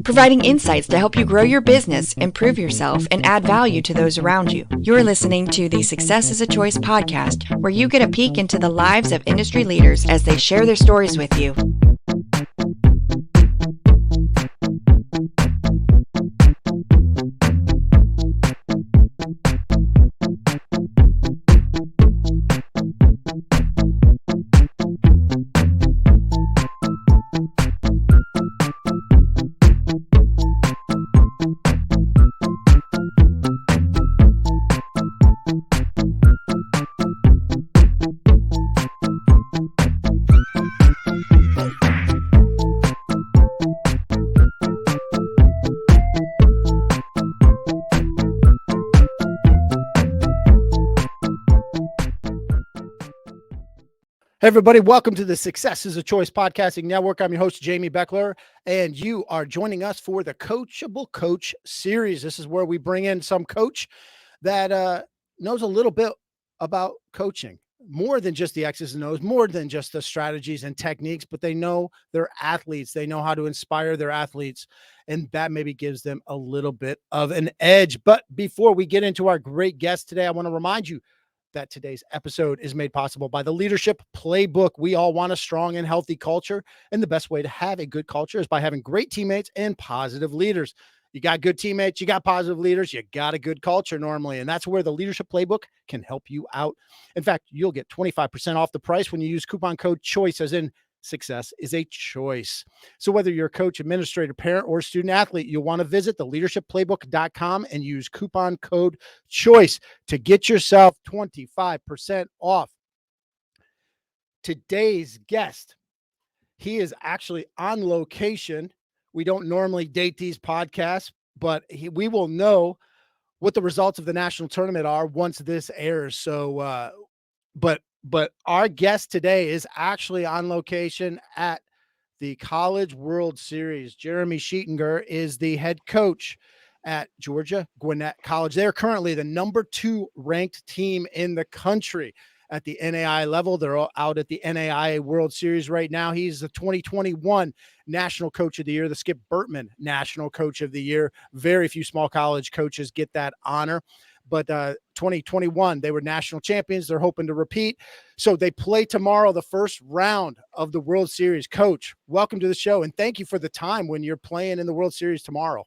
providing insights to help you grow your business, improve yourself, and add value to those around you. You're listening to the Success is a Choice podcast, where you get a peek into the lives of industry leaders as they share their stories with you. Hey everybody, welcome to the Success is a Choice podcasting network. I'm your host, Jamy Bechler, and you are joining us for the Coachable Coach series. This is where we bring in some coach that knows a little bit about coaching, more than just the X's and O's, more than just the strategies and techniques, but they know their athletes. They know how to inspire their athletes, and that maybe gives them a little bit of an edge. But before we get into our great guest today, I want to remind you that today's episode is made possible by the Leadership Playbook. We all want a strong and healthy culture, and the best way to have a good culture is by having great teammates and positive leaders. You got good teammates, you got positive leaders, you got a good culture normally, and that's where the Leadership Playbook can help you out. In fact, you'll get 25% off the price when you use coupon code CHOICE, as in success is a choice. So whether you're a coach, administrator, parent, or student athlete, you'll want to visit theleadershipplaybook.com and use coupon code CHOICE to get yourself 25% off. Today's guest, he is actually on location. We don't normally date these podcasts, but we will know what the results of the national tournament are once this airs. So, but our guest today is actually on location at the College World Series. Jeremy Sheetinger is the head coach at Georgia Gwinnett College. They're currently the number 2 ranked team in the country at the NAIA level. They're all out at the NAIA World Series right now. He's the 2021 National Coach of the Year, the Skip Bertman National Coach of the Year. Very few small college coaches get that honor. But 2021, they were national champions. They're hoping to repeat. So they play tomorrow, the first round of the World Series. Coach, welcome to the show, and thank you for the time when you're playing in the World Series tomorrow.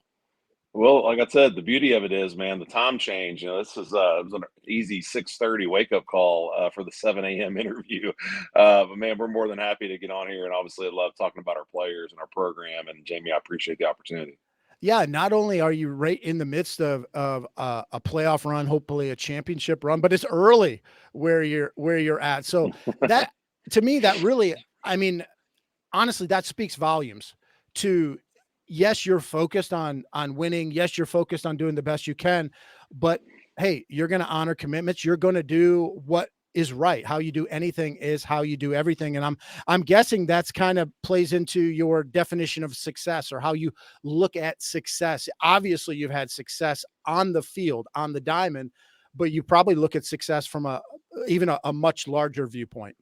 Well, like I said, the beauty of it is, man, the time change. You know, this is it was an easy 6:30 wake-up call for the 7 a.m. interview. But, man, we're more than happy to get on here, and obviously I love talking about our players and our program. And, Jamie, I appreciate the opportunity. Yeah, not only are you right in the midst of a playoff run, hopefully a championship run, but it's early where you're at. So that, to me, that really, I mean, honestly, that speaks volumes to, yes, you're focused on winning. Yes, you're focused on doing the best you can, but hey, you're going to honor commitments. You're going to do what is right. How you do anything is how you do everything. And I'm guessing that's kind of plays into your definition of success, or how you look at success. Obviously you've had success on the field, on the diamond, but you probably look at success from even a much larger viewpoint.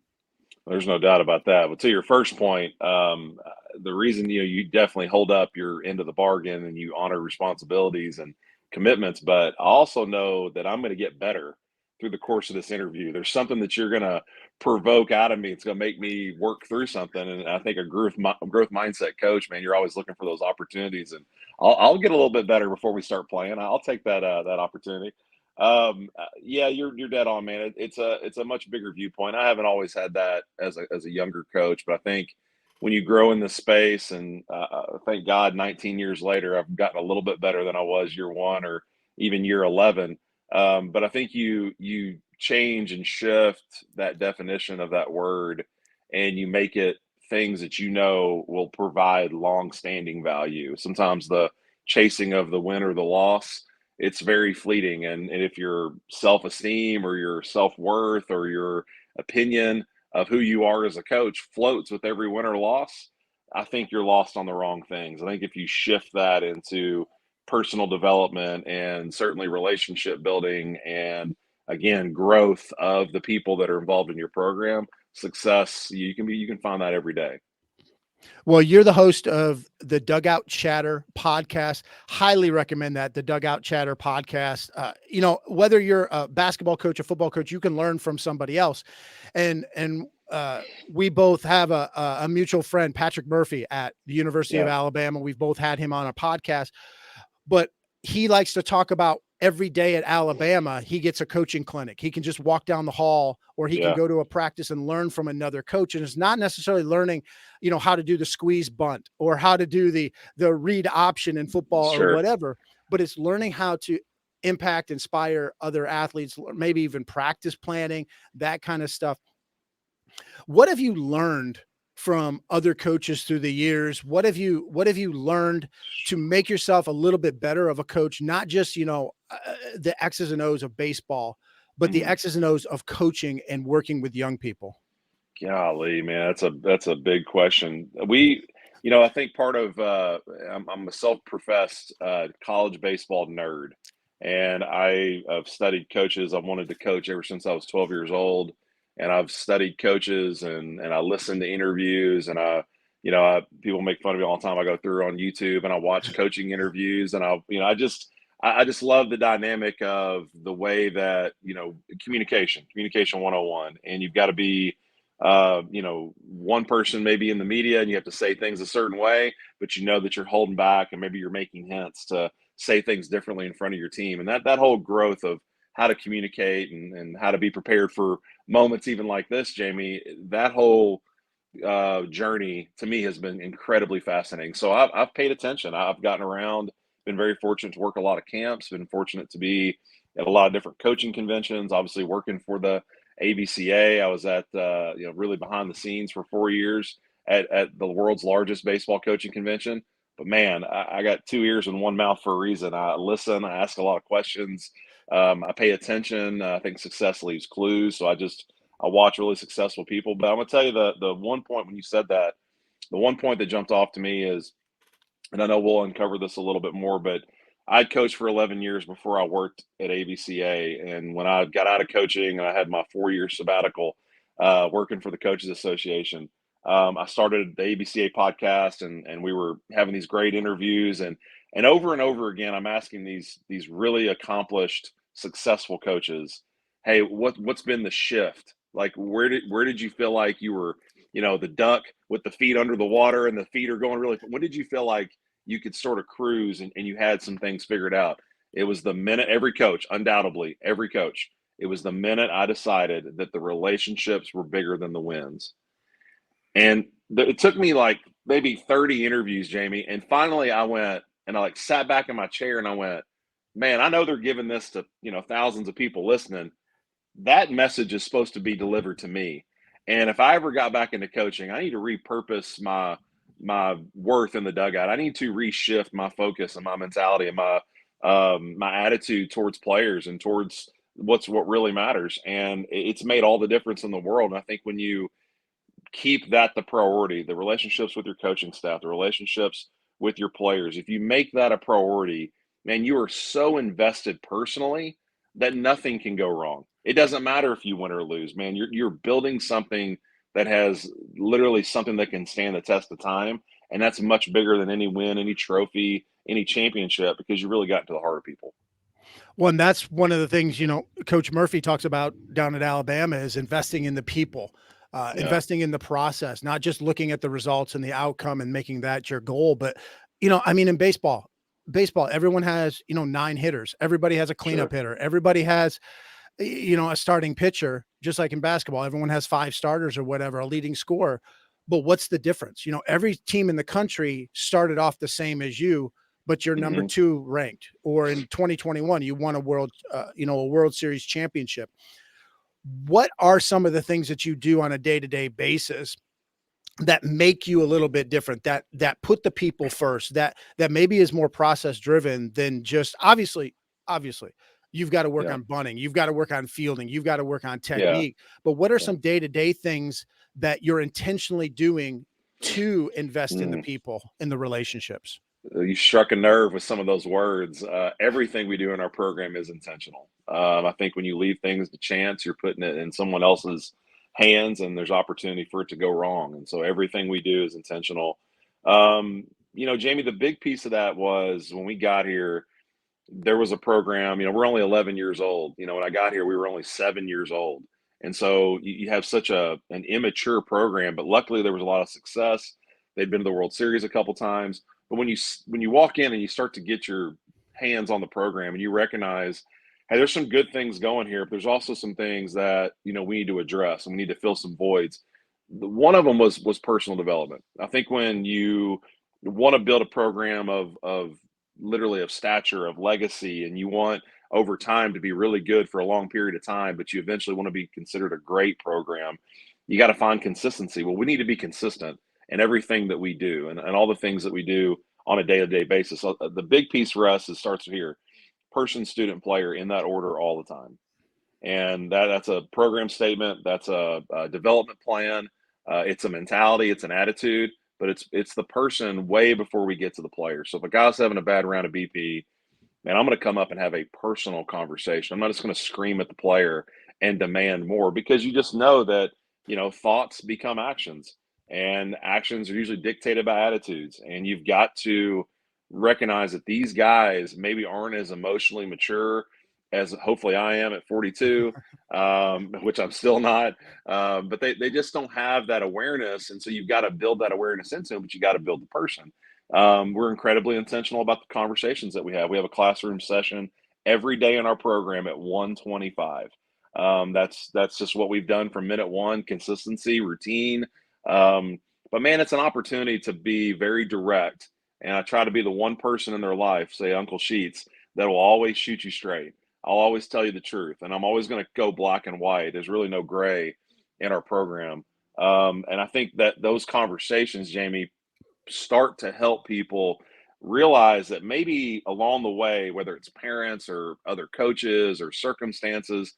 There's no doubt about that. But to your first point, the reason, you definitely hold up your end of the bargain and you honor responsibilities and commitments, but I also know that I'm going to get better through the course of this interview. There's something that you're going to provoke out of me. It's going to make me work through something. And I think a growth mindset coach, man, you're always looking for those opportunities, and I'll get a little bit better before we start playing. I'll take that opportunity. Yeah, you're dead on, man. It's a much bigger viewpoint. I haven't always had that as a younger coach, but I think when you grow in this space, and thank God 19 years later, I've gotten a little bit better than I was year 1 or even year 11. But I think you change and shift that definition of that word, and you make it things that will provide long-standing value. Sometimes the chasing of the win or the loss, it's very fleeting. And if your self-esteem or your self-worth or your opinion of who you are as a coach floats with every win or loss, I think you're lost on the wrong things. I think if you shift that into personal development and certainly relationship building and, again, growth of the people that are involved in your program, success, you can find that every day. Well, you're the host of the Dugout Chatter podcast. Highly recommend that, the Dugout Chatter podcast. Whether you're a basketball coach, a football coach, you can learn from somebody else. And we both have a mutual friend, Patrick Murphy, at the University of Yeah, Alabama. We've both had him on a podcast, but he likes to talk about every day at Alabama, he gets a coaching clinic. He can just walk down the hall, or he can yeah, go to a practice and learn from another coach. And it's not necessarily learning, how to do the squeeze bunt or how to do the read option in football or sure. whatever, but it's learning how to impact, inspire other athletes, or maybe even practice planning, that kind of stuff. What have you learned from other coaches through the years? What have you learned to make yourself a little bit better of a coach, not just, the X's and O's of baseball, but the Mhm. X's and O's of coaching and working with young people? Golly, man, that's a big question. I think part of I'm a self-professed college baseball nerd, and I've studied coaches. I've wanted to coach ever since I was 12 years old, and I've studied coaches and I listen to interviews and people make fun of me all the time. I go through on YouTube and I watch coaching interviews and I just love the dynamic of the way that communication 101, and you've got to be one person maybe in the media and you have to say things a certain way, but you know that you're holding back and maybe you're making hints to say things differently in front of your team. And that whole growth of how to communicate and how to be prepared for moments even like this, Jamie, that whole journey to me has been incredibly fascinating. So I've paid attention. I've gotten around, been very fortunate to work a lot of camps, been fortunate to be at a lot of different coaching conventions, obviously working for the ABCA. I was at, really behind the scenes for 4 years at the world's largest baseball coaching convention. But man, I got two ears and one mouth for a reason. I listen, I ask a lot of questions. I pay attention. I think success leaves clues. So I watch really successful people. But I'm gonna tell you the one point when you said that, the one point that jumped off to me is, and I know we'll uncover this a little bit more, but I'd coached for 11 years before I worked at ABCA. And when I got out of coaching and I had my 4 year sabbatical working for the Coaches Association, I started the ABCA podcast and we were having these great interviews. And over again, I'm asking these really accomplished, successful coaches, hey, what's been the shift? Like, where did you feel like you were, the duck with the feet under the water and the feet are going really, when did you feel like you could sort of cruise and you had some things figured out? It was the minute every coach, undoubtedly, every coach, it was the minute I decided that the relationships were bigger than the wins. And it took me like maybe 30 interviews, Jamie. And finally I went and I like sat back in my chair and I went, man, I know they're giving this to, thousands of people listening. That message is supposed to be delivered to me. And if I ever got back into coaching, I need to repurpose my worth in the dugout. I need to reshift my focus and my mentality and my attitude towards players and towards what really matters. And it's made all the difference in the world. And I think when you keep that the priority, the relationships with your coaching staff, the relationships with your players, if you make that a priority, man, you are so invested personally that nothing can go wrong. It doesn't matter if you win or lose, man. You're building something that has literally something that can stand the test of time, and that's much bigger than any win, any trophy, any championship, because you really got into the heart of people. Well, and that's one of the things, Coach Murphy talks about down at Alabama, is investing in the people, Yeah, investing in the process, not just looking at the results and the outcome and making that your goal. But, in baseball, everyone has, nine hitters. Everybody has a cleanup sure. hitter. Everybody has, a starting pitcher, just like in basketball. Everyone has five starters or whatever, a leading scorer. But what's the difference? Every team in the country started off the same as you, but you're number Hmm. two ranked. Or in 2021, you won a World Series championship. What are some of the things that you do on a day-to-day basis that make you a little bit different, that put the people first, that maybe is more process driven than just obviously you've got to work Yeah, on bunting, you've got to work on fielding, you've got to work on yeah, technique, but what are yeah. some day-to-day things that you're intentionally doing to invest in the Mm. people, in the relationships? You struck a nerve with some of those words. Everything we do in our program is intentional. I think when you leave things to chance, you're putting it in someone else's hands, and there's opportunity for it to go wrong. And so everything we do is intentional. Jamie, the big piece of that was when we got here, there was a program, we're only 11 years old. When I got here, we were only 7 years old. And so you have such an immature program, but luckily there was a lot of success. They'd been to the World Series a couple times. But when you walk in and you start to get your hands on the program and you recognize, hey, there's some good things going here, but there's also some things that, we need to address and we need to fill some voids. One of them was personal development. I think when you want to build a program of literally of stature, of legacy, and you want over time to be really good for a long period of time, but you eventually want to be considered a great program, you got to find consistency. Well, we need to be consistent in everything that we do and all the things that we do on a day-to-day basis. So the big piece for us is starts here: person, student, player, in that order all the time. And that's a program statement. That's a development plan. It's a mentality. It's an attitude. But it's the person way before we get to the player. So if a guy's having a bad round of BP, man, I'm going to come up and have a personal conversation. I'm not just going to scream at the player and demand more, because you just know that, thoughts become actions, and actions are usually dictated by attitudes. And you've got to recognize that these guys maybe aren't as emotionally mature as hopefully I am at 42, which I'm still not. But they just don't have that awareness. And so you've got to build that awareness into them, but you got to build the person. We're incredibly intentional about the conversations that we have. We have a classroom session every day in our program at 1:25. That's just what we've done from minute one: consistency, routine. But man, it's an opportunity to be very direct. And I try to be the one person in their life, say Uncle Sheets, that will always shoot you straight. I'll always tell you the truth, and I'm always going to go black and white. There's really no gray in our program. And I think that those conversations, Jamie, start to help people realize that maybe along the way, whether it's parents or other coaches or circumstances,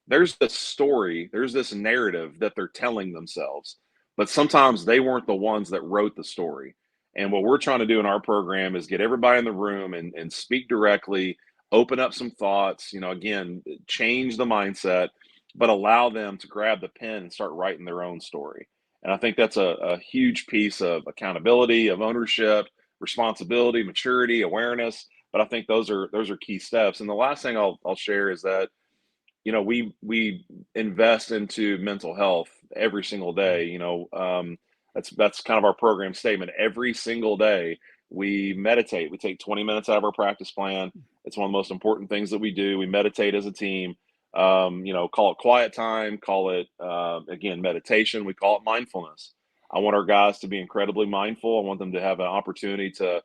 there's this story, there's this narrative that they're telling themselves, but sometimes they weren't the ones that wrote the story. And what we're trying to do in our program is get everybody in the room and speak directly, open up some thoughts, again, change the mindset, but allow them to grab the pen and start writing their own story. And I think that's a huge piece of accountability, of ownership, responsibility, maturity, awareness. But I think those are key steps. And the last thing I'll share is that, we invest into mental health every single day. That's kind of our program statement. Every single day we meditate. We take 20 minutes out of our practice plan. It's one of the most important things that we do. We meditate as a team. Call it quiet time, call it, again, meditation. We call it mindfulness. I want our guys to be incredibly mindful. I want them to have an opportunity to,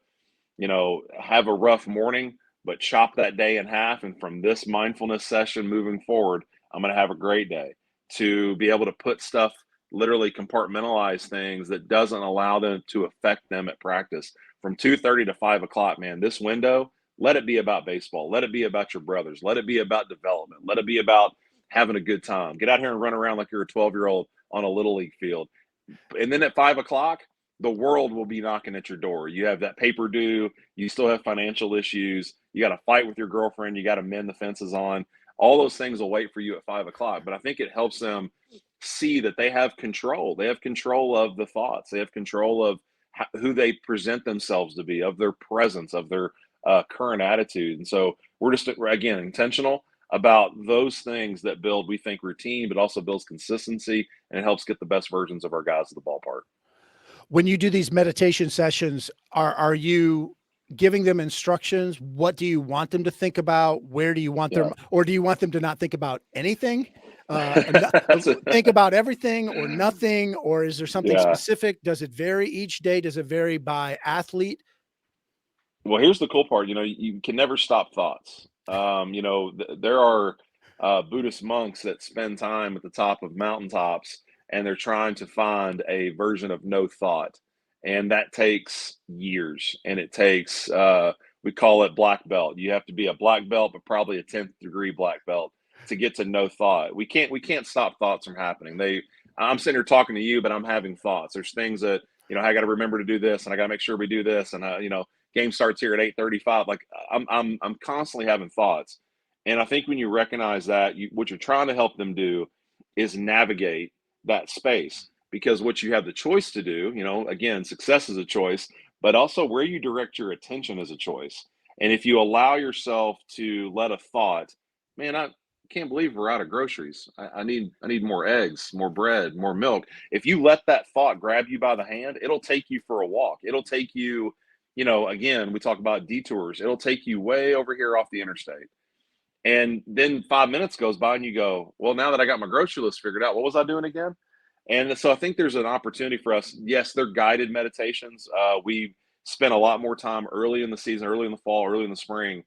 have a rough morning, but chop that day in half. And from this mindfulness session moving forward, I'm going to have a great day. To be able to put stuff, literally compartmentalize things that doesn't allow them to affect them at practice. From 2:30 to 5 o'clock, man, this window, let it be about baseball. Let it be about your brothers. Let it be about development. Let it be about having a good time. Get out here and run around like you're a 12-year-old on a little league field. And then at 5 o'clock, the world will be knocking at your door. You have that paper due. You still have financial issues. You got to fight with your girlfriend. You got to mend the fences on. All those things will wait for you at 5 o'clock. But I think it helps them see that they have control. They have control of the thoughts. They have control of who they present themselves to be, of their presence, of their current attitude. And so we're just, again, intentional about those things that build, we think, routine, but also builds consistency, and it helps get the best versions of our guys at the ballpark. When you do these meditation sessions, are you giving them instructions? What do you want them to think about? Where do you want them, or do you want them to not think about anything? Think about everything or nothing, or is there something specific? Does it vary each day? Does it vary by athlete? Well, here's the cool part. You can never stop thoughts. There are Buddhist monks that spend time at the top of mountaintops, and they're trying to find a version of no thought. And that takes years, and it takes, we call it black belt. You have to be a black belt, but probably a 10th degree black belt to get to no thought. We can't stop thoughts from happening. I'm sitting here talking to you, but I'm having thoughts. There's things that, I got to remember to do this, and I got to make sure we do this. And game starts here at 8:35. Like I'm constantly having thoughts. And I think when you recognize that, what you're trying to help them do is navigate that space, because what you have the choice to do, again, success is a choice, but also where you direct your attention is a choice. And if you allow yourself to let a thought, man, I can't believe we're out of groceries. I need more eggs, more bread, more milk. If you let that thought grab you by the hand, it'll take you for a walk. It'll take you, again, we talk about detours. It'll take you way over here off the interstate. And then 5 minutes goes by and you go, well, now that I got my grocery list figured out, what was I doing again? And so I think there's an opportunity for us. Yes, they're guided meditations. We spent a lot more time early in the season, early in the fall, early in the spring.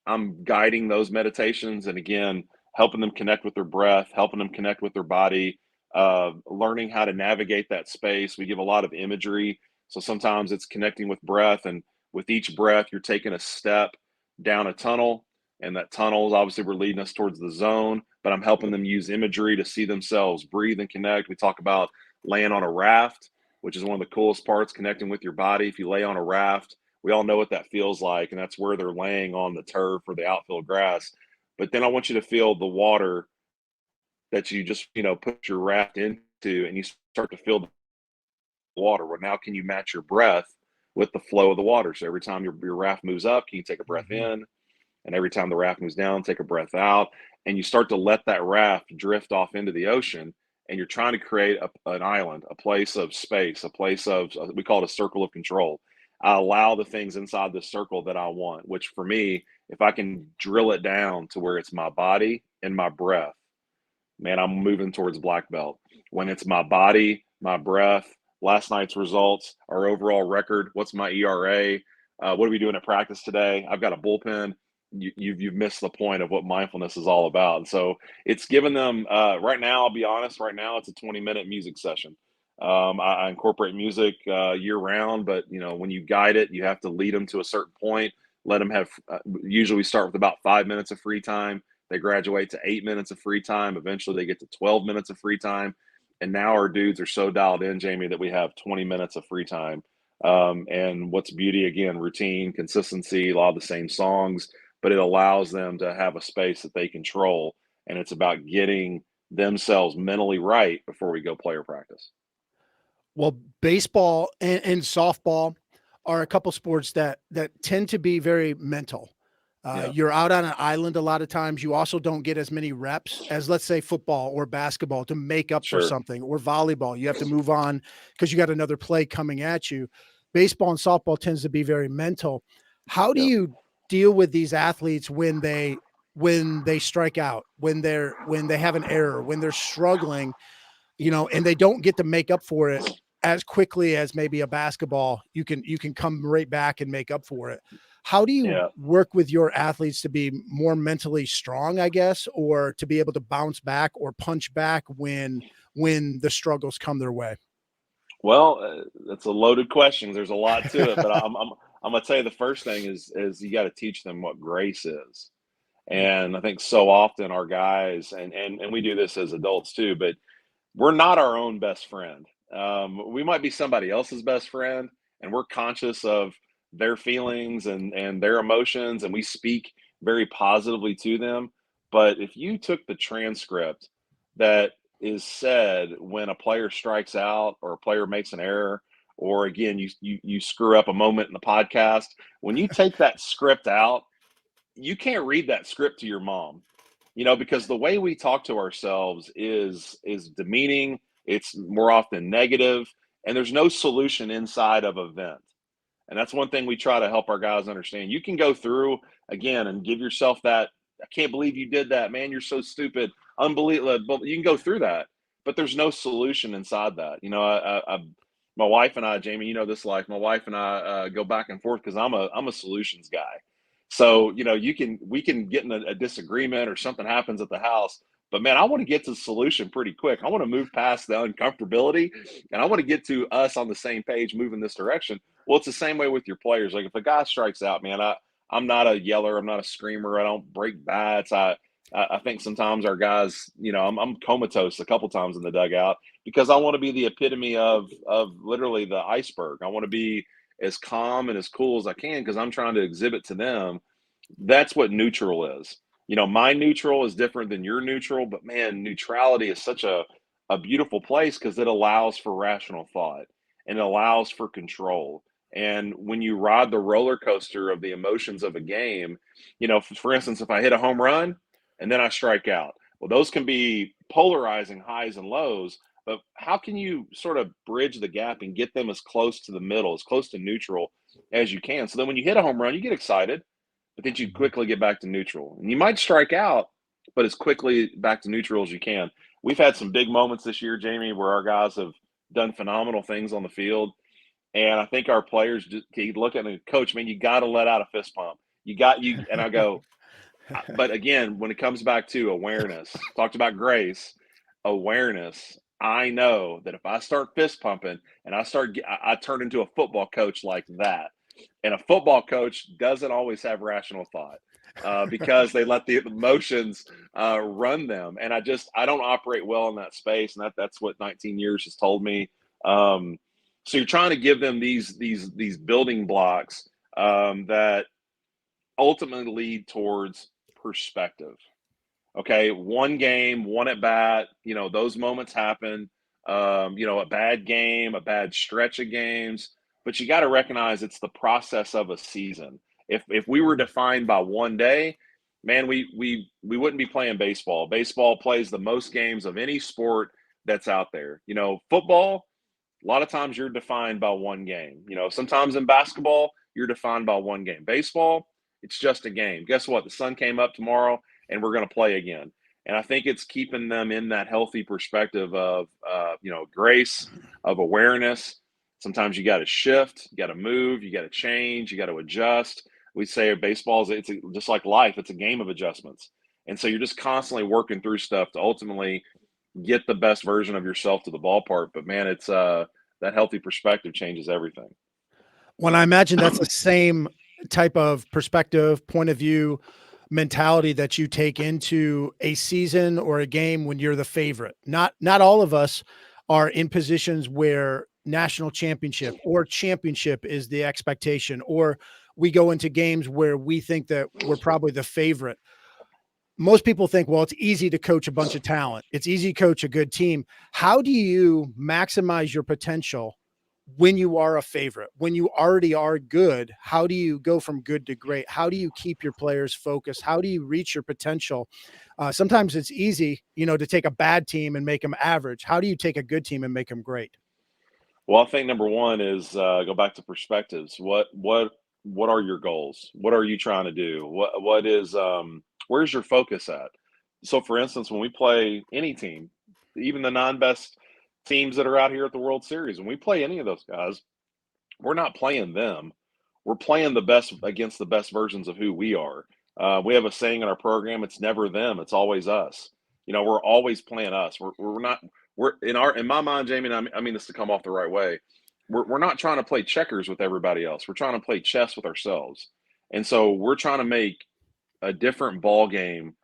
I'm guiding those meditations. And again, helping them connect with their breath, helping them connect with their body, learning how to navigate that space. We give a lot of imagery. So sometimes it's connecting with breath. And with each breath, you're taking a step down a tunnel. And that tunnel is obviously we're leading us towards the zone, but I'm helping them use imagery to see themselves breathe and connect. We talk about laying on a raft, which is one of the coolest parts, connecting with your body. If you lay on a raft, we all know what that feels like, and that's where they're laying on the turf or the outfield grass. But then I want you to feel the water that you just, put your raft into, and you start to feel the water. Well, now can you match your breath with the flow of the water? So every time your raft moves up, can you take a breath in? And every time the raft moves down, take a breath out, and you start to let that raft drift off into the ocean. And you're trying to create an island, a place of space, a place of, we call it a circle of control. I allow the things inside this circle that I want, which for me, if I can drill it down to where it's my body and my breath, man, I'm moving towards black belt. When it's my body, my breath, last night's results, our overall record, what's my ERA, what are we doing at practice today? I've got a bullpen. You've missed the point of what mindfulness is all about. And so it's given them right now, I'll be honest, right now it's a 20-minute music session. I incorporate music year round, but when you guide it, you have to lead them to a certain point. Let them have, usually we start with about 5 minutes of free time. They graduate to 8 minutes of free time. Eventually they get to 12 minutes of free time. And now our dudes are so dialed in, Jamie, that we have 20 minutes of free time. And what's beauty, again, routine, consistency, a lot of the same songs, but it allows them to have a space that they control. And it's about getting themselves mentally right before we go play or practice. Well, baseball and softball are a couple sports that tend to be very mental. You're out on an island a lot of times. You also don't get as many reps as, let's say, football or basketball to make up for something, or volleyball. You have to move on because you got another play coming at you. Baseball and softball tends to be very mental. How do you deal with these athletes when they strike out, when they have an error, when they're struggling, and they don't get to make up for it as quickly as maybe a basketball? You can come right back and make up for it. How do you work with your athletes to be more mentally strong, I guess, or to be able to bounce back or punch back when the struggles come their way? Well, that's a loaded question. There's a lot to it, but I'm gonna tell you the first thing is you got to teach them what grace is. And I think so often our guys, and we do this as adults too, but we're not our own best friend. We might be somebody else's best friend, and we're conscious of their feelings and their emotions, and we speak very positively to them. But if you took the transcript that is said when a player strikes out or a player makes an error, or again, you screw up a moment in the podcast, when you take that script out, you can't read that script to your mom, because the way we talk to ourselves is demeaning. It's more often negative, and there's no solution inside of an event. And that's one thing we try to help our guys understand. You can go through again and give yourself that, I can't believe you did that, man, you're so stupid, unbelievable. You can go through that, but there's no solution inside that. My wife and I, Jamie, this life, my wife and I go back and forth because I'm a solutions guy. So, we can get in a disagreement or something happens at the house, but man, I want to get to the solution pretty quick. I want to move past the uncomfortability, and I want to get to us on the same page, moving this direction. Well, it's the same way with your players. Like if a guy strikes out, man, I'm not a yeller. I'm not a screamer. I don't break bats. I think sometimes our guys, I'm comatose a couple times in the dugout because I want to be the epitome of literally the iceberg. I want to be as calm and as cool as I can because I'm trying to exhibit to them. That's what neutral is. My neutral is different than your neutral, but man, neutrality is such a a beautiful place because it allows for rational thought and it allows for control. And when you ride the roller coaster of the emotions of a game, for instance, if I hit a home run and then I strike out, well, those can be polarizing highs and lows. But how can you sort of bridge the gap and get them as close to the middle, as close to neutral as you can? So then when you hit a home run, you get excited, but then you quickly get back to neutral. And you might strike out, but as quickly back to neutral as you can. We've had some big moments this year, Jamie, where our guys have done phenomenal things on the field. And I think our players just look at me, coach, man, you got to let out a fist pump. And I go, but again, when it comes back to awareness, talked about grace, awareness. I know that if I start fist pumping and I turn into a football coach like that. And a football coach doesn't always have rational thought because they let the emotions run them. And I don't operate well in that space. And that's what 19 years has told me. So you're trying to give them these building blocks that ultimately lead towards perspective. Okay, one game, one at bat, those moments happen. A bad game, a bad stretch of games, but you got to recognize it's the process of a season. If we were defined by one day, man, we wouldn't be playing baseball. Baseball plays the most games of any sport that's out there. Football, a lot of times you're defined by one game. Sometimes in basketball, you're defined by one game. Baseball, it's just a game. Guess what? The sun came up tomorrow and we're going to play again. And I think it's keeping them in that healthy perspective of, grace, of awareness. Sometimes you got to shift, you got to move, you got to change, you got to adjust. We say baseball is just like life. It's a game of adjustments. And so you're just constantly working through stuff to ultimately get the best version of yourself to the ballpark. But man, it's that healthy perspective changes everything. Well, I imagine that's the same type of perspective, point of view, mentality that you take into a season or a game when you're the favorite. Not all of us are in positions where national championship or championship is the expectation, or we go into games where we think that we're probably the favorite. Most people think, well, it's easy to coach a bunch of talent. It's easy to coach a good team. How do you maximize your potential when you are a favorite, when you already are good? How do you go from good to great? How do you keep your players focused? How do you reach your potential? Sometimes it's easy, to take a bad team and make them average. How do you take a good team and make them great? Well, I think number one is go back to perspectives. What are your goals? What are you trying to do? What is where's your focus at? So, for instance, when we play any team, even the non-best teams that are out here at the World Series, when we play any of those guys, we're not playing them. We're playing the best against the best versions of who we are. We have a saying in our program: "It's never them; it's always us." We're always playing us. We're not. We're in my mind, Jamie. And I mean this to come off the right way. We're not trying to play checkers with everybody else. We're trying to play chess with ourselves. And so we're trying to make a different ball game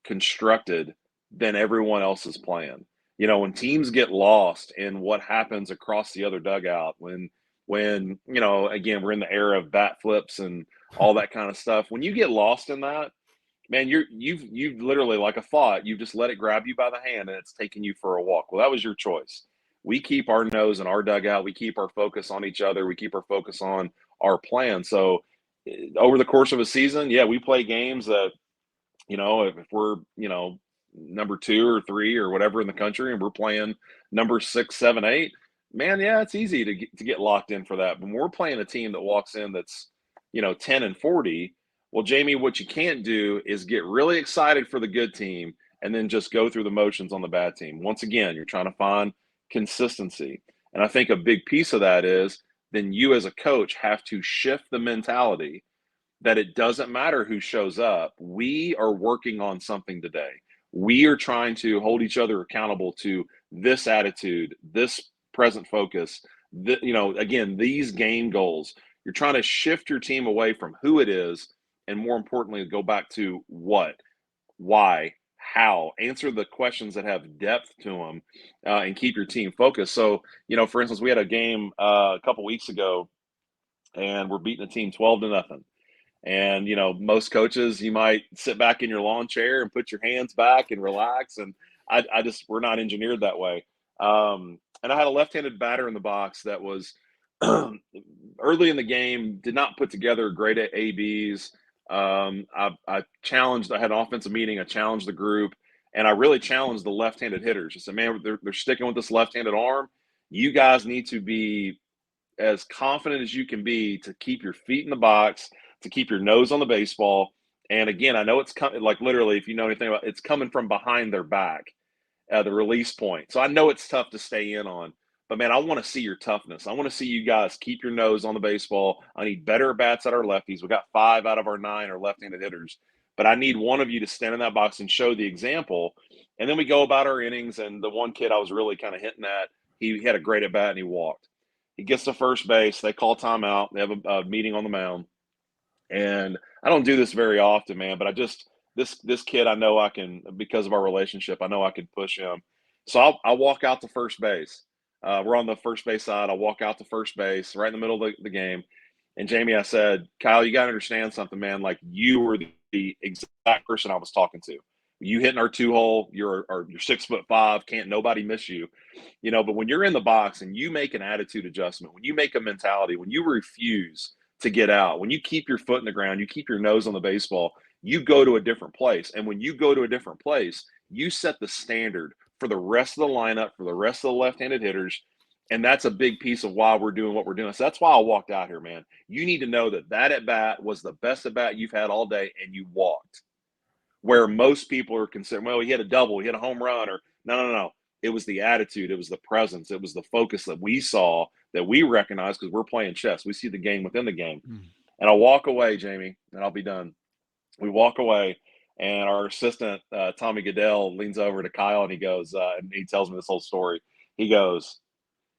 constructed than everyone else is playing. When teams get lost in what happens across the other dugout, when again, we're in the era of bat flips and all that kind of stuff. When you get lost in that, man, you've literally, like a thought, you've just let it grab you by the hand and it's taking you for a walk. Well, that was your choice. We keep our nose in our dugout. We keep our focus on each other. We keep our focus on our plan. So over the course of a season, yeah, we play games that, if we're, number 2 or 3 or whatever in the country, and we're playing number 6, 7, 8, man, yeah, it's easy to get locked in for that. But when we're playing a team that walks in that's, 10 and 40, well, Jamie, what you can't do is get really excited for the good team and then just go through the motions on the bad team. Once again, you're trying to find consistency. And I think a big piece of that is then you as a coach have to shift the mentality that it doesn't matter who shows up. We are working on something today. We are trying to hold each other accountable to this attitude, this present focus, again, these game goals. You're trying to shift your team away from who it is, and more importantly, go back to what, why, how. Answer the questions that have depth to them, and keep your team focused. So, for instance, we had a game a couple weeks ago, and we're beating a team 12-0. And, most coaches, you might sit back in your lawn chair and put your hands back and relax. And we're not engineered that way. And I had a left-handed batter in the box that was early in the game, did not put together great ABs. I challenged, I had an offensive meeting, I challenged the group, and I really challenged the left-handed hitters. I said, man, they're sticking with this left-handed arm. You guys need to be as confident as you can be to keep your feet in the box, to keep your nose on the baseball. And again, I know it's coming, like literally, if you know anything about it, it's coming from behind their back, the release point. So I know it's tough to stay in on, but man, I want to see your toughness. I want to see you guys keep your nose on the baseball. I need better bats at our lefties. We got 5 out of our 9 are left-handed hitters, but I need one of you to stand in that box and show the example. And then we go about our innings. And the one kid I was really kind of hinting at, he had a great at bat and he walked. He gets to first base. They call timeout. They have a meeting on the mound. And I don't do this very often, man, but I just this kid, I know I can, because of our relationship, I know I can push him. So I walk out to first base. We're on the first base side. I walk out to first base right in the middle of the game. And Jamie, I said, Kyle, you got to understand something, man. Like, you were the exact person I was talking to. You hitting our 2-hole, you're 6'5", can't nobody miss you. But when you're in the box and you make an attitude adjustment, when you make a mentality, when you refuse to get out, when you keep your foot in the ground, you keep your nose on the baseball, you go to a different place. And when you go to a different place, you set the standard for the rest of the lineup, for the rest of the left-handed hitters. And that's a big piece of why we're doing what we're doing. So that's why I walked out here, man. You need to know that at-bat was the best at-bat you've had all day, and you walked. Where most people are considering, well, he hit a double, he hit a home run, or no. It was the attitude, it was the presence, it was the focus that we saw, that we recognize, because we're playing chess. We see the game within the game. And I walk away, Jamie, and I'll be done. We walk away, and our assistant, Tommy Goodell, leans over to Kyle, and he goes, and he tells me this whole story. He goes,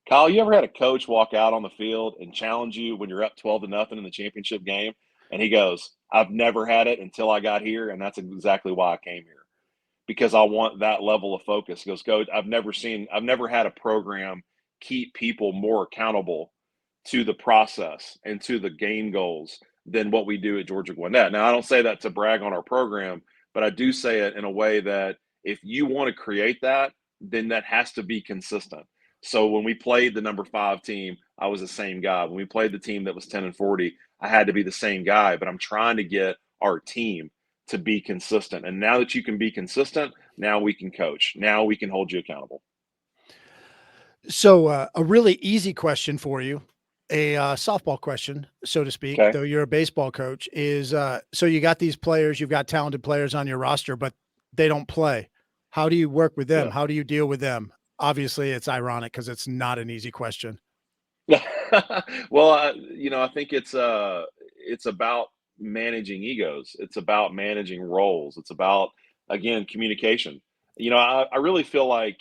Kyle, you ever had a coach walk out on the field and challenge you when you're up 12-0 in the championship game? And he goes, I've never had it until I got here, and that's exactly why I came here, because I want that level of focus. He goes, Coach, I've never had a program keep people more accountable to the process and to the game goals than what we do at Georgia Gwinnett. Now, I don't say that to brag on our program, but I do say it in a way that if you want to create that, then that has to be consistent. So when we played the number 5 team, I was the same guy. When we played the team that was 10-40, I had to be the same guy. But I'm trying to get our team to be consistent. And now that you can be consistent, now we can coach. Now we can hold you accountable. So a really easy question for you, a softball question, so to speak, Okay. though you're a baseball coach, is so you got these players, you've got talented players on your roster, but they don't play. How do you work with them? Yeah. How do you deal with them? Obviously, it's ironic because it's not an easy question. Well, I think it's about managing egos. It's about managing roles. It's about, again, communication. I really feel like,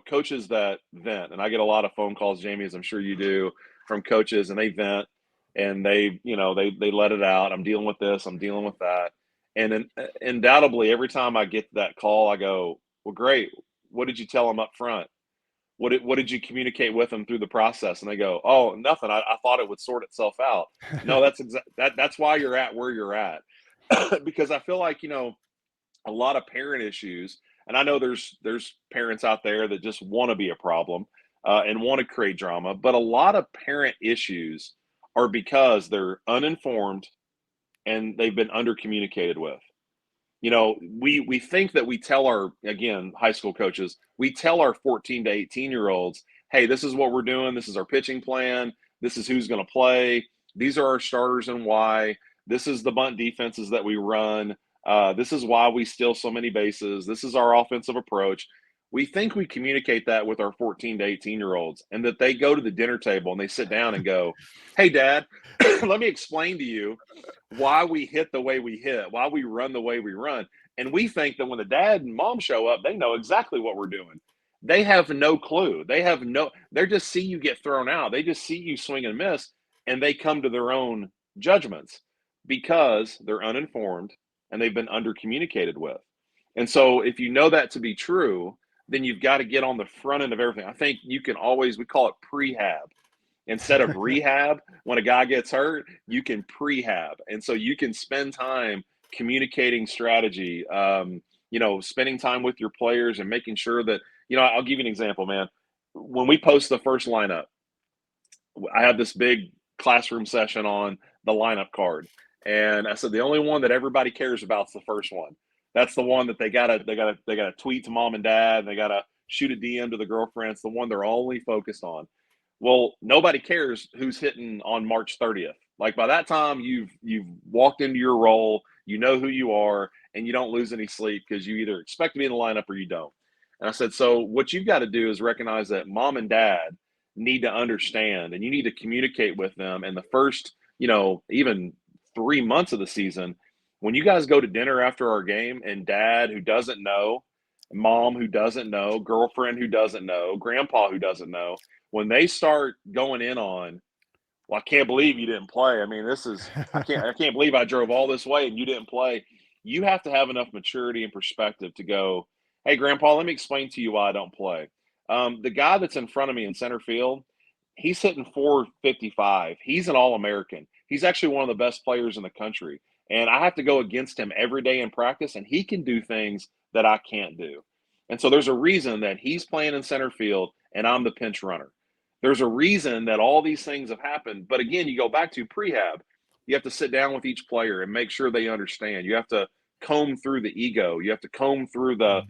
coaches that vent, and I get a lot of phone calls, Jamie, as I'm sure you do, from coaches, and they vent and they let it out. I'm dealing with this, I'm dealing with that. And then undoubtedly, every time I get that call, I go, well, great. What did you tell them up front? What did you communicate with them through the process? And they go, oh, nothing. I thought it would sort itself out. No, that's why you're at where you're at. Because I feel like, a lot of parent issues, and I know there's parents out there that just want to be a problem and want to create drama, but a lot of parent issues are because they're uninformed and they've been under-communicated with. We think that we tell our, again, high school coaches, we tell our 14 to 18-year-olds, hey, this is what we're doing. This is our pitching plan. This is who's going to play. These are our starters and why. This is the bunt defenses that we run. This is why we steal so many bases. This is our offensive approach. We think we communicate that with our 14 to 18-year-olds, and that they go to the dinner table and they sit down and go, hey, Dad, let me explain to you why we hit the way we hit, why we run the way we run. And we think that when the dad and mom show up, they know exactly what we're doing. They have no clue. They just see you get thrown out. They just see you swing and miss, and they come to their own judgments because they're uninformed and they've been under-communicated with. And so if you know that to be true, then you've got to get on the front end of everything. I think you can always, we call it prehab. Instead of rehab, when a guy gets hurt, you can prehab. And so you can spend time communicating strategy, spending time with your players and making sure that I'll give you an example, man. When we post the first lineup, I had this big classroom session on the lineup card, and I said the only one that everybody cares about is the first one. That's the one that they gotta tweet to mom and dad, and they gotta shoot a DM to the girlfriend. It's the one they're only focused on. Well, nobody cares who's hitting on March 30th. Like by that time, you've walked into your role, you know who you are, and you don't lose any sleep because you either expect to be in the lineup or you don't. And I said, so what you've got to do is recognize that mom and dad need to understand, and you need to communicate with them. And the first, even 3 months of the season, when you guys go to dinner after our game, and dad who doesn't know, mom who doesn't know, girlfriend who doesn't know, grandpa who doesn't know, when they start going in on, well, I can't believe you didn't play. I mean, I can't believe I drove all this way and you didn't play. You have to have enough maturity and perspective to go, hey, grandpa, let me explain to you why I don't play. The guy that's in front of me in center field, he's hitting 455. He's an All-American. He's actually one of the best players in the country. And I have to go against him every day in practice, and he can do things that I can't do. And so there's a reason that he's playing in center field and I'm the pinch runner. There's a reason that all these things have happened. But again, you go back to prehab, you have to sit down with each player and make sure they understand. You have to comb through the ego. You have to comb through the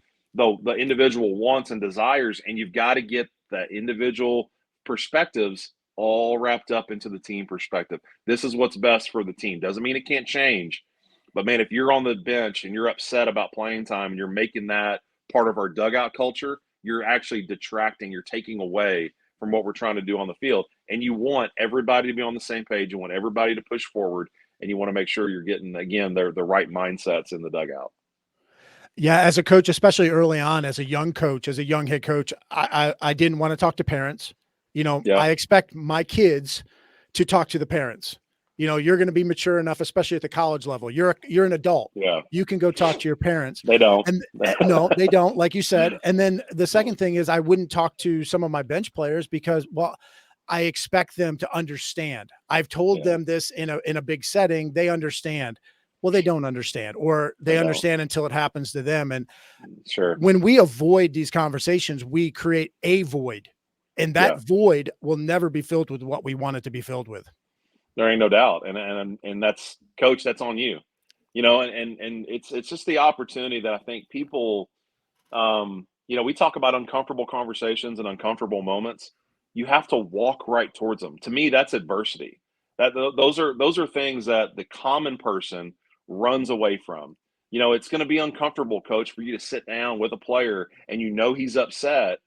individual wants and desires, and you've got to get the individual perspectives all wrapped up into the team perspective. This is what's best for the team. Doesn't mean it can't change. But, man, if you're on the bench and you're upset about playing time and you're making that part of our dugout culture, you're actually detracting. You're taking away from what we're trying to do on the field. And you want everybody to be on the same page. You want everybody to push forward, and you want to make sure you're getting, again, the right mindsets in the dugout. Yeah, as a coach, especially early on, as a young coach, as a young head coach, I didn't want to talk to parents. I expect my kids to talk to the parents. You're going to be mature enough, especially at the college level. You're an adult. Yeah. You can go talk to your parents. They don't. And no, they don't, like you said. And then the second thing is I wouldn't talk to some of my bench players because, well, I expect them to understand. I've told them this in a big setting. They understand. Well, they don't understand, or they understand until it happens to them. And sure, when we avoid these conversations, we create a void, and that void will never be filled with what we want it to be filled with. There ain't no doubt. And that's, coach, that's on you, and it's just the opportunity that I think people, we talk about uncomfortable conversations and uncomfortable moments. You have to walk right towards them. To me, that's adversity. Those are things that the common person runs away from. It's going to be uncomfortable, coach, for you to sit down with a player and he's upset.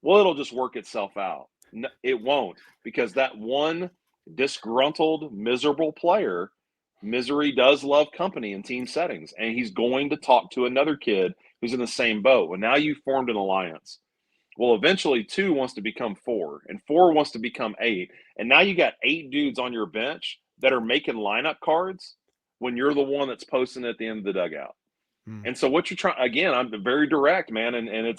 Well, it'll just work itself out. No, it won't, because that one disgruntled, miserable player, misery does love company in team settings, and he's going to talk to another kid who's in the same boat. Well, now you've formed an alliance. Well, eventually 2 wants to become 4, and 4 wants to become 8. And now you got 8 dudes on your bench that are making lineup cards when you're the one that's posting at the end of the dugout. And so what you're trying, again, I'm very direct, man. And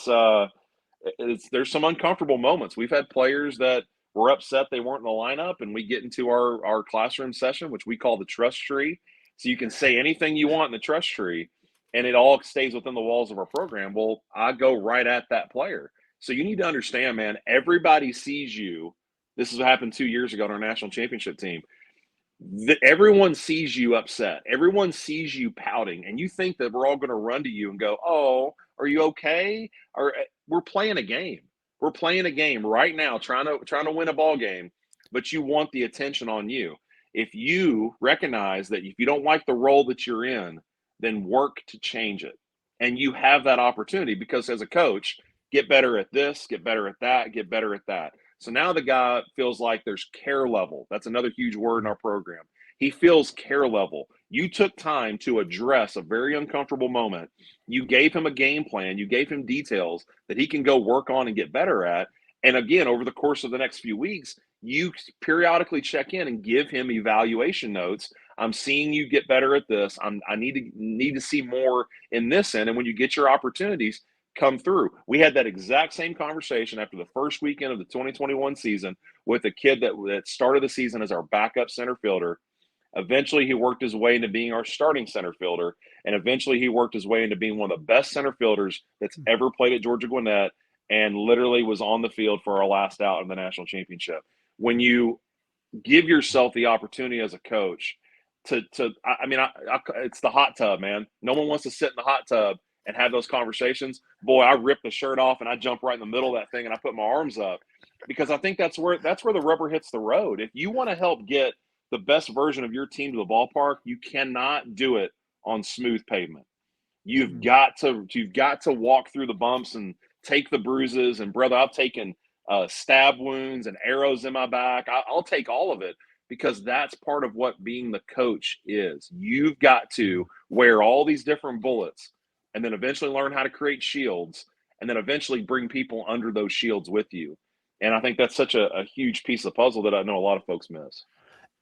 there's some uncomfortable moments. We've had players that were upset they weren't in the lineup, and we get into our classroom session, which we call the trust tree. So you can say anything you want in the trust tree, and it all stays within the walls of our program. Well, I go right at that player. So you need to understand, man, everybody sees you. This has happened 2 years ago on our national championship team. Everyone sees you upset. Everyone sees you pouting, and you think that we're all going to run to you and go, "Oh, are you okay?" Or we're playing a game. We're playing a game right now, trying to win a ball game, but you want the attention on you. If you recognize that if you don't like the role that you're in, then work to change it. And you have that opportunity, because as a coach, get better at this, get better at that, get better at that. So now the guy feels like there's care level. That's another huge word in our program. He feels care level. You took time to address a very uncomfortable moment. You gave him a game plan. You gave him details that he can go work on and get better at. And again, over the course of the next few weeks, you periodically check in and give him evaluation notes. I'm seeing you get better at this. I need to see more in this end. And when you get your opportunities, come through. We had that exact same conversation after the first weekend of the 2021 season with a kid that started the season as our backup center fielder. Eventually, he worked his way into being our starting center fielder, and eventually he worked his way into being one of the best center fielders that's ever played at Georgia Gwinnett. and literally was on the field for our last out in the national championship. When you give yourself the opportunity as a coach it's the hot tub, man. No one wants to sit in the hot tub and have those conversations. Boy, I rip the shirt off and I jump right in the middle of that thing and I put my arms up, because I think that's where the rubber hits the road. If you want to help get the best version of your team to the ballpark, you cannot do it on smooth pavement. You've got to walk through the bumps and take the bruises. And brother, I've taken stab wounds and arrows in my back. I'll take all of it, because that's part of what being the coach is. You've got to wear all these different bullets and then eventually learn how to create shields and then eventually bring people under those shields with you. And I think that's such a huge piece of the puzzle that I know a lot of folks miss.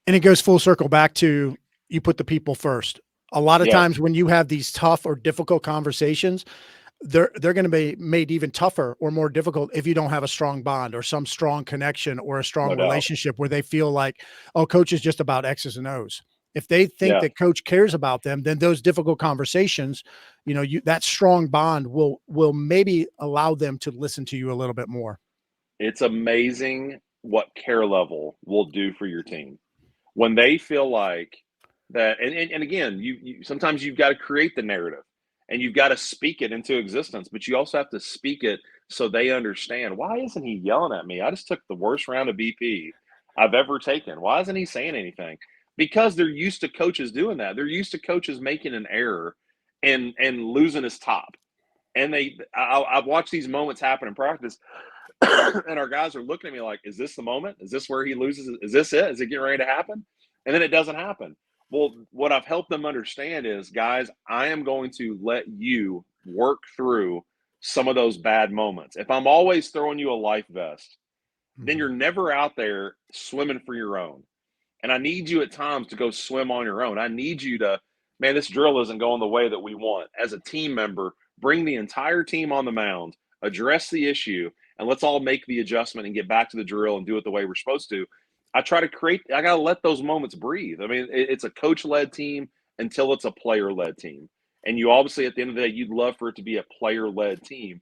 And it goes full circle back to, you put the people first. A lot of times when you have these tough or difficult conversations, they're going to be made even tougher or more difficult if you don't have a strong bond or some strong connection or a strong relationship where they feel like, oh, coach is just about X's and O's. If they think that coach cares about them, then those difficult conversations, that strong bond will maybe allow them to listen to you a little bit more. It's amazing what care level will do for your team when they feel like that. And again, you sometimes you've got to create the narrative and you've got to speak it into existence, but you also have to speak it so they understand, why isn't he yelling at me? I just took the worst round of BP I've ever taken. Why isn't he saying anything? Because they're used to coaches doing that. They're used to coaches making an error and losing his top. And I've watched these moments happen in practice and our guys are looking at me like, is this the moment? Is this where he loses? Is this it? Is it getting ready to happen? And then it doesn't happen. Well, what I've helped them understand is, guys, I am going to let you work through some of those bad moments. If I'm always throwing you a life vest, then you're never out there swimming for your own. And I need you at times to go swim on your own. I need you to, man, this drill isn't going the way that we want. As a team member, bring the entire team on the mound, address the issue, and let's all make the adjustment and get back to the drill and do it the way we're supposed to. I got to let those moments breathe. I mean, it's a coach-led team until it's a player-led team. And you obviously, at the end of the day, you'd love for it to be a player-led team.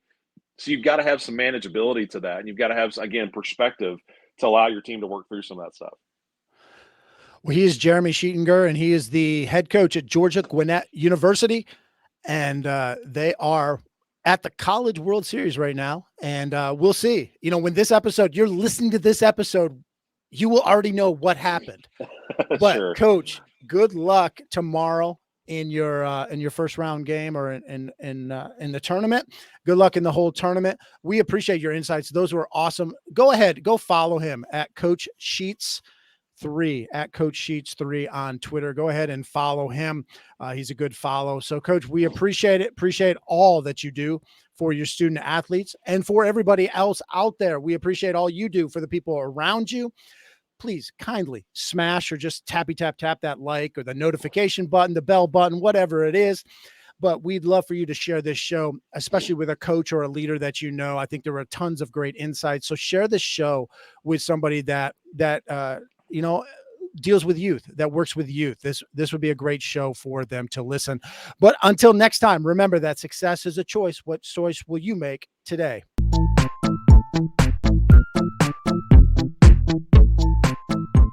So you've got to have some manageability to that. And you've got to have, again, perspective to allow your team to work through some of that stuff. Well, he is Jeremy Sheetinger, and he is the head coach at Georgia Gwinnett University. And they are at the College World Series right now. And we'll see. When this episode, you're listening to this episode, you will already know what happened. But Sure. Coach, good luck tomorrow in your first round game or in the tournament. Good luck in the whole tournament. We appreciate your insights. Those were awesome. Go ahead, go follow him at Coach Sheets 3 at Coach Sheets 3 on Twitter. Go ahead and follow him. He's a good follow. So Coach, we appreciate it. Appreciate all that you do for your student athletes and for everybody else out there. We appreciate all you do for the people around you. Please kindly smash or just tap that like or the notification button, the bell button, whatever it is. But we'd love for you to share this show, especially with a coach or a leader that you know. I think there are tons of great insights. So share this show with somebody that deals with youth, that works with youth. This would be a great show for them to listen. But until next time, remember that success is a choice. What choice will you make today?